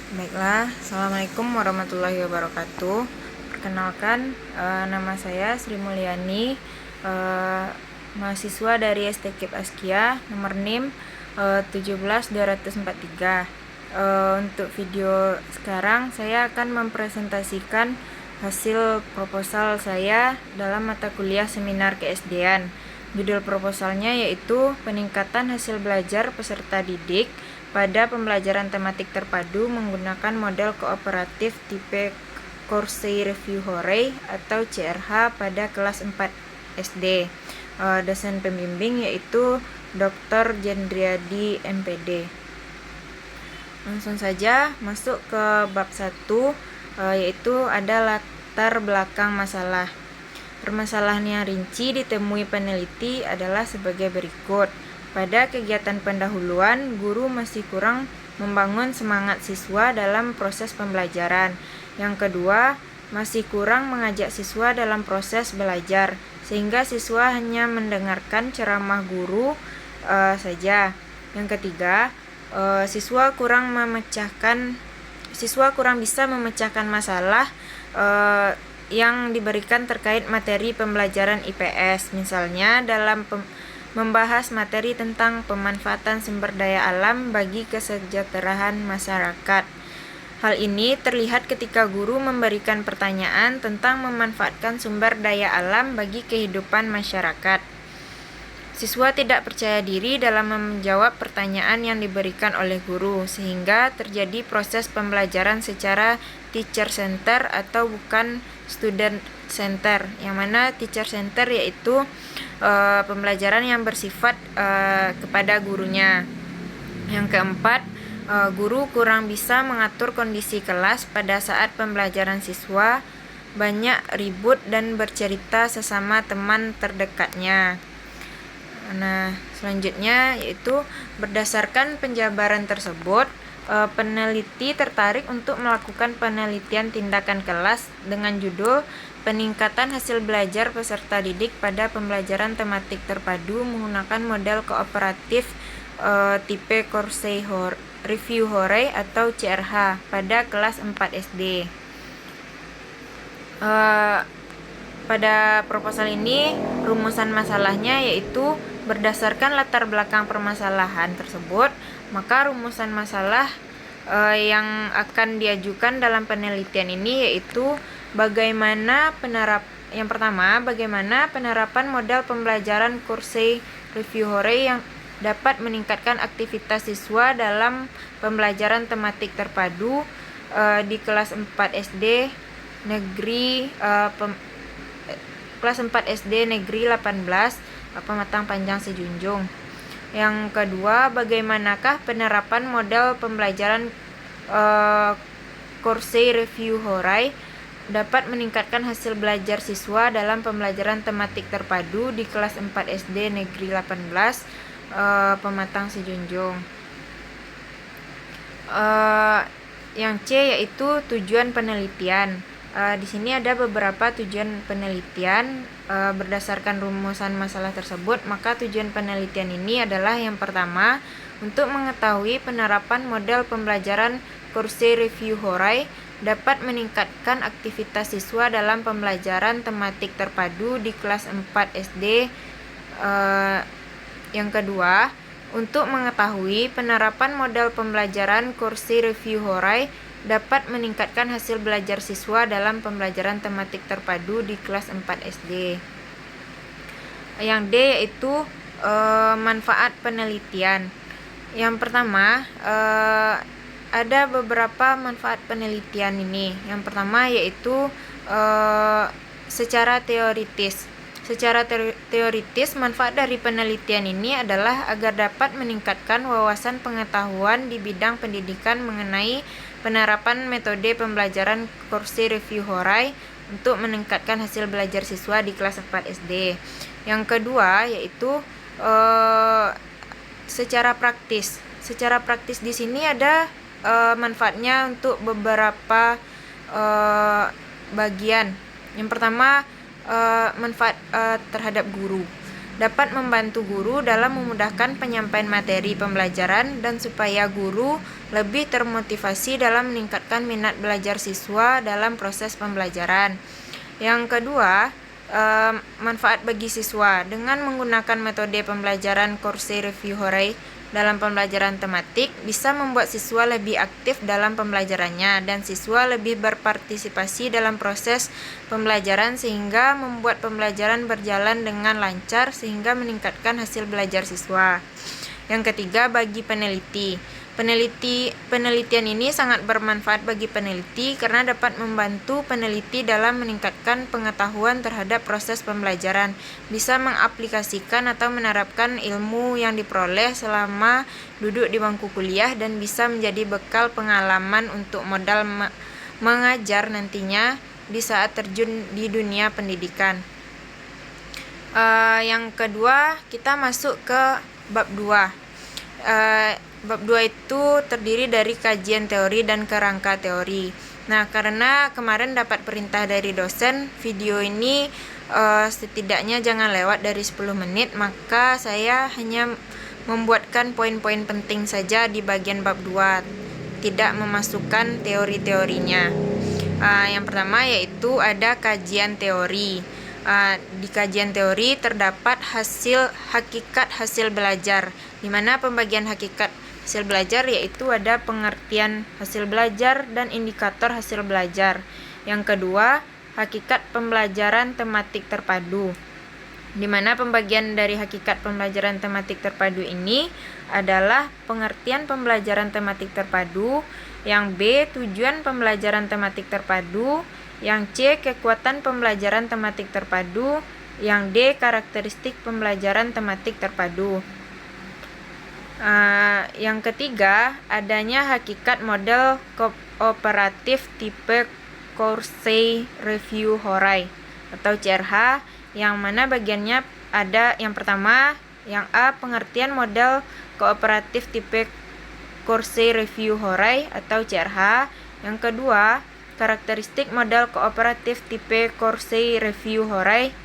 Baiklah, Assalamualaikum warahmatullahi wabarakatuh. Perkenalkan, nama saya Sri Mulyani, mahasiswa dari STKIP Askia, nomor NIM 17243. Untuk video sekarang, saya akan mempresentasikan hasil proposal saya dalam mata kuliah seminar keSD-an. Judul proposalnya yaitu peningkatan hasil belajar peserta didik pada pembelajaran tematik terpadu menggunakan model kooperatif tipe Corsair Review Hooray atau CRH pada kelas 4 SD. Dosen pembimbing yaitu Dr. Jendriadi MPD. Langsung saja masuk ke bab 1, yaitu ada latar belakang masalah. Permasalahan yang rinci ditemui peneliti adalah sebagai berikut. Pada kegiatan pendahuluan, guru masih kurang membangun semangat siswa dalam proses pembelajaran. Yang kedua, masih kurang mengajak siswa dalam proses belajar, sehingga siswa hanya mendengarkan ceramah guru saja. Yang ketiga, siswa kurang bisa memecahkan masalah yang diberikan terkait materi pembelajaran IPS, misalnya dalam membahas materi tentang pemanfaatan sumber daya alam bagi kesejahteraan masyarakat. Hal ini terlihat ketika guru memberikan pertanyaan tentang memanfaatkan sumber daya alam bagi kehidupan masyarakat. Siswa tidak percaya diri dalam menjawab pertanyaan yang diberikan oleh guru, sehingga terjadi proses pembelajaran secara teacher center atau bukan student center, yang mana teacher center yaitu pembelajaran yang bersifat kepada gurunya. Yang keempat, guru kurang bisa mengatur kondisi kelas pada saat pembelajaran siswa banyak ribut dan bercerita sesama teman terdekatnya. Nah, selanjutnya yaitu berdasarkan penjabaran tersebut, peneliti tertarik untuk melakukan penelitian tindakan kelas dengan judul peningkatan hasil belajar peserta didik pada pembelajaran tematik terpadu menggunakan model kooperatif tipe Corsair Review Hooray atau CRH pada kelas 4 SD. Pada proposal ini, rumusan masalahnya yaitu berdasarkan latar belakang permasalahan tersebut, maka rumusan masalah yang akan diajukan dalam penelitian ini yaitu bagaimana penerapan model pembelajaran Corsair Review Hooray yang dapat meningkatkan aktivitas siswa dalam pembelajaran tematik terpadu di kelas 4 SD negeri kelas 4 SD negeri 18 Pematang Panjang Sejunjung. Yang kedua, bagaimanakah penerapan model pembelajaran Corsair Review Hooray dapat meningkatkan hasil belajar siswa dalam pembelajaran tematik terpadu di kelas 4 SD negeri 18 Pematang Sejunjung. Yang C yaitu tujuan penelitian. Di sini ada beberapa tujuan penelitian berdasarkan rumusan masalah tersebut. Maka tujuan penelitian ini adalah yang pertama, untuk mengetahui penerapan model pembelajaran Corsair Review Hooray dapat meningkatkan aktivitas siswa dalam pembelajaran tematik terpadu di kelas 4 SD. Yang kedua, untuk mengetahui penerapan model pembelajaran Corsair Review Hooray dapat meningkatkan hasil belajar siswa dalam pembelajaran tematik terpadu di kelas 4 SD. Yang D yaitu manfaat penelitian. Yang pertama, ada beberapa manfaat penelitian ini. Yang pertama yaitu secara teoritis. Secara teoritis, manfaat dari penelitian ini adalah agar dapat meningkatkan wawasan pengetahuan di bidang pendidikan mengenai penerapan metode pembelajaran Corsair Review Hooray untuk meningkatkan hasil belajar siswa di kelas 4 SD. Yang kedua yaitu secara praktis. Secara praktis di sini ada manfaatnya untuk beberapa bagian. Yang pertama, manfaat terhadap guru. dapat membantu guru dalam memudahkan penyampaian materi pembelajaran dan supaya guru lebih termotivasi dalam meningkatkan minat belajar siswa dalam proses pembelajaran. Yang kedua, manfaat bagi siswa. Dengan menggunakan metode pembelajaran Coursey Review Horay dalam pembelajaran tematik bisa membuat siswa lebih aktif dalam pembelajarannya dan siswa lebih berpartisipasi dalam proses pembelajaran sehingga membuat pembelajaran berjalan dengan lancar sehingga meningkatkan hasil belajar siswa. Yang ketiga, bagi peneliti. Penelitian ini sangat bermanfaat bagi peneliti karena dapat membantu peneliti dalam meningkatkan pengetahuan terhadap proses pembelajaran, bisa mengaplikasikan atau menerapkan ilmu yang diperoleh selama duduk di bangku kuliah dan bisa menjadi bekal pengalaman untuk modal mengajar nantinya di saat terjun di dunia pendidikan. Yang kedua, kita masuk ke bab 2. Bab 2 itu terdiri dari kajian teori dan kerangka teori. Nah, karena kemarin dapat perintah dari dosen, video ini setidaknya jangan lewat dari 10 menit, maka saya hanya membuatkan poin-poin penting saja di bagian bab 2, tidak memasukkan teori-teorinya. Yang pertama yaitu ada kajian teori. Di kajian teori terdapat hakikat hasil belajar, di mana pembagian hakikat hasil belajar yaitu ada pengertian hasil belajar dan indikator hasil belajar. Yang kedua, hakikat pembelajaran tematik terpadu, di mana pembagian dari hakikat pembelajaran tematik terpadu ini adalah pengertian pembelajaran tematik terpadu, yang B, tujuan pembelajaran tematik terpadu, yang C, kekuatan pembelajaran tematik terpadu, yang D, karakteristik pembelajaran tematik terpadu. Yang ketiga, adanya hakikat model kooperatif tipe Coursey Review Horay atau CRH, yang mana bagiannya ada yang pertama, yang A, pengertian model kooperatif tipe Coursey Review Horay atau CRH. Yang kedua, karakteristik model kooperatif tipe Coursey Review Horay.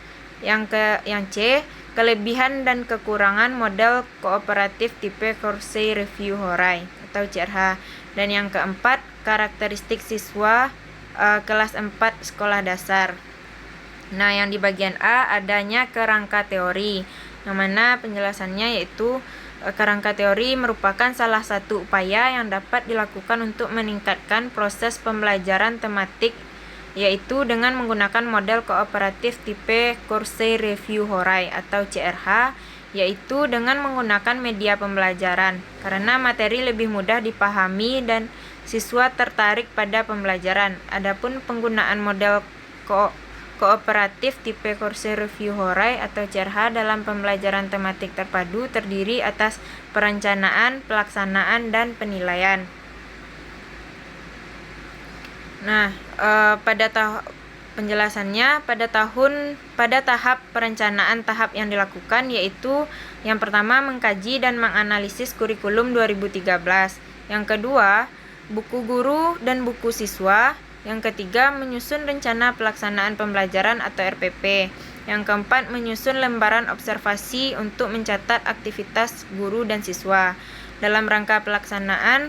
Yang C, kelebihan dan kekurangan model kooperatif tipe Coursey Review Horay atau CRH. Dan yang keempat, karakteristik siswa kelas 4 sekolah dasar. Nah, yang di bagian A adanya kerangka teori, yang mana penjelasannya yaitu kerangka teori merupakan salah satu upaya yang dapat dilakukan untuk meningkatkan proses pembelajaran tematik, yaitu dengan menggunakan model kooperatif tipe Coursey Review Horay atau CRH, yaitu dengan menggunakan media pembelajaran, karena materi lebih mudah dipahami dan siswa tertarik pada pembelajaran. Adapun penggunaan model kooperatif tipe Coursey Review Horay atau CRH dalam pembelajaran tematik terpadu terdiri atas perencanaan, pelaksanaan, dan penilaian. Nah, penjelasannya pada tahap perencanaan tahap yang dilakukan yaitu yang pertama mengkaji dan menganalisis kurikulum 2013, yang kedua buku guru dan buku siswa, yang ketiga menyusun rencana pelaksanaan pembelajaran atau RPP, yang keempat menyusun lembaran observasi untuk mencatat aktivitas guru dan siswa. Dalam rangka pelaksanaan,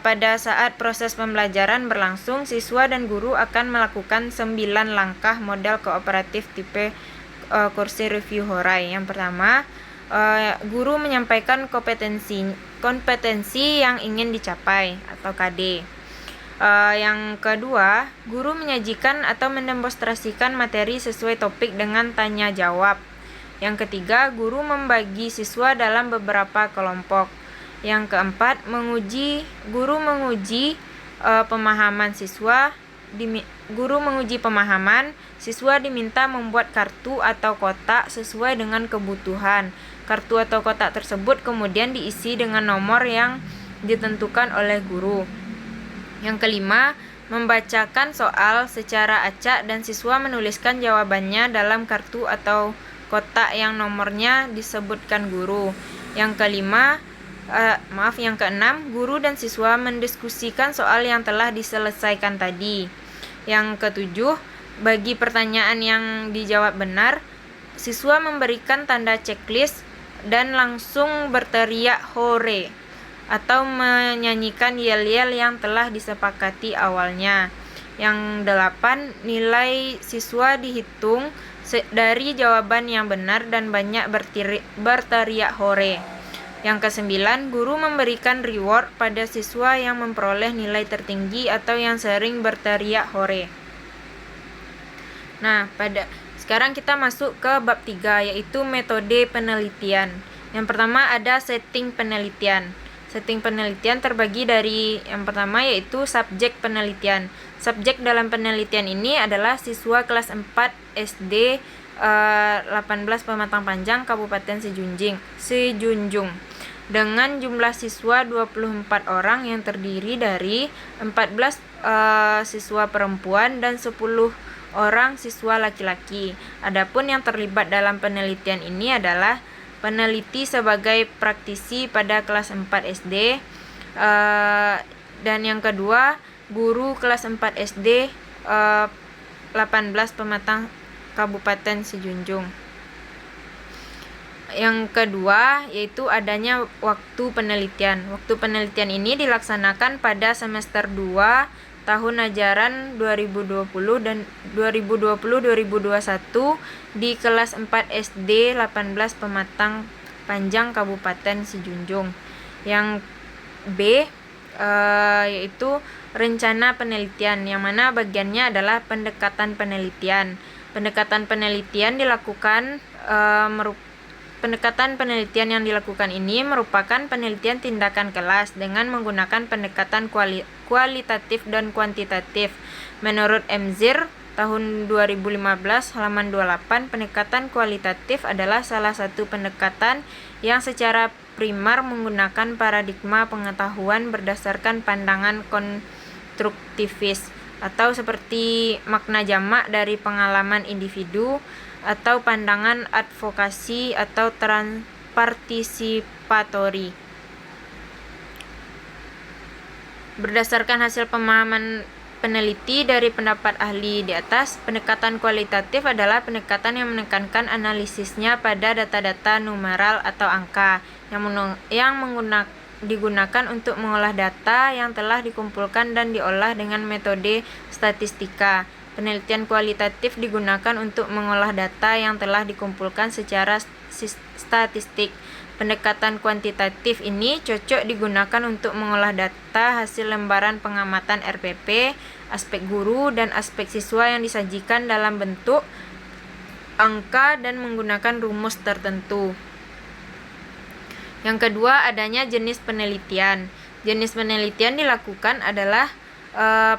pada saat proses pembelajaran berlangsung, siswa dan guru akan melakukan 9 langkah model kooperatif tipe Coursey Review Horay. Yang pertama, guru menyampaikan kompetensi yang ingin dicapai atau KD. Yang kedua, guru menyajikan atau mendemonstrasikan materi sesuai topik dengan tanya jawab. Yang ketiga, guru membagi siswa dalam beberapa kelompok. Yang keempat, guru menguji pemahaman siswa. Guru menguji pemahaman, siswa diminta membuat kartu atau kotak sesuai dengan kebutuhan. Kartu atau kotak tersebut kemudian diisi dengan nomor yang ditentukan oleh guru. Yang kelima, membacakan soal secara acak dan siswa menuliskan jawabannya dalam kartu atau kotak yang nomornya disebutkan guru. Yang keenam, guru dan siswa mendiskusikan soal yang telah diselesaikan tadi. Yang ketujuh, bagi pertanyaan yang dijawab benar, siswa memberikan tanda checklist dan langsung berteriak hore atau menyanyikan yel-yel yang telah disepakati awalnya. Yang 8, nilai siswa dihitung dari jawaban yang benar dan banyak berteriak hore. Yang ke-9, guru memberikan reward pada siswa yang memperoleh nilai tertinggi atau yang sering berteriak hore. Nah, sekarang kita masuk ke bab 3, yaitu metode penelitian. Yang pertama ada setting penelitian. Setting penelitian terbagi dari yang pertama yaitu subjek penelitian. Subjek dalam penelitian ini adalah siswa kelas 4 SD 18 Pematang Panjang Kabupaten Sejunjung dengan jumlah siswa 24 orang yang terdiri dari 14 siswa perempuan dan 10 orang siswa laki-laki. Adapun yang terlibat dalam penelitian ini adalah peneliti sebagai praktisi pada kelas 4 SD, dan yang kedua guru kelas 4 SD 18 Pematang Kabupaten Sejunjung. Yang kedua yaitu adanya waktu penelitian. Waktu penelitian ini dilaksanakan pada semester 2 tahun ajaran 2020 dan 2020-2021 di kelas 4 SD 18 Pematang Panjang Kabupaten Sejunjung. Yang B yaitu rencana penelitian, yang mana bagiannya adalah pendekatan penelitian. Pendekatan penelitian yang dilakukan ini merupakan penelitian tindakan kelas dengan menggunakan pendekatan kualitatif dan kuantitatif. Menurut MZIR tahun 2015 halaman 28, pendekatan kualitatif adalah salah satu pendekatan yang secara primar menggunakan paradigma pengetahuan berdasarkan pandangan konstruktivis atau seperti makna jamak dari pengalaman individu, atau pandangan advokasi atau partisipatory. Berdasarkan hasil pemahaman peneliti dari pendapat ahli di atas, pendekatan kualitatif adalah pendekatan yang menekankan analisisnya pada data-data numeral atau angka yang digunakan untuk mengolah data yang telah dikumpulkan dan diolah dengan metode statistika. Penelitian kualitatif digunakan untuk mengolah data yang telah dikumpulkan secara statistik. Pendekatan kuantitatif ini cocok digunakan untuk mengolah data hasil lembaran pengamatan RPP, aspek guru, dan aspek siswa yang disajikan dalam bentuk angka dan menggunakan rumus tertentu. Yang kedua, adanya jenis penelitian. Jenis penelitian dilakukan adalah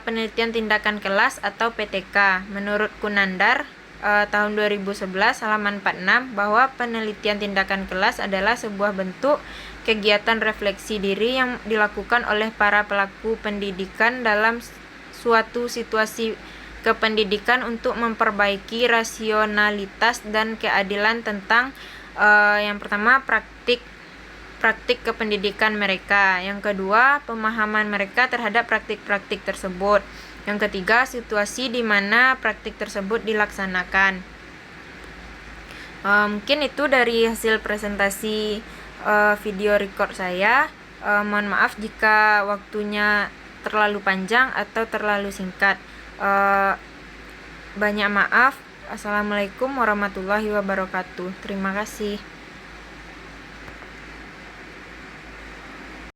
penelitian tindakan kelas atau PTK. Menurut Kunandar tahun 2011 halaman 46 bahwa penelitian tindakan kelas adalah sebuah bentuk kegiatan refleksi diri yang dilakukan oleh para pelaku pendidikan dalam suatu situasi kependidikan untuk memperbaiki rasionalitas dan keadilan tentang yang pertama praktik kependidikan mereka. Yang kedua, pemahaman mereka terhadap praktik-praktik tersebut. Yang ketiga, situasi di mana praktik tersebut dilaksanakan. Mungkin itu dari hasil presentasi video record saya. Mohon maaf jika waktunya terlalu panjang atau terlalu singkat. Banyak maaf. Assalamualaikum warahmatullahi wabarakatuh. Terima kasih.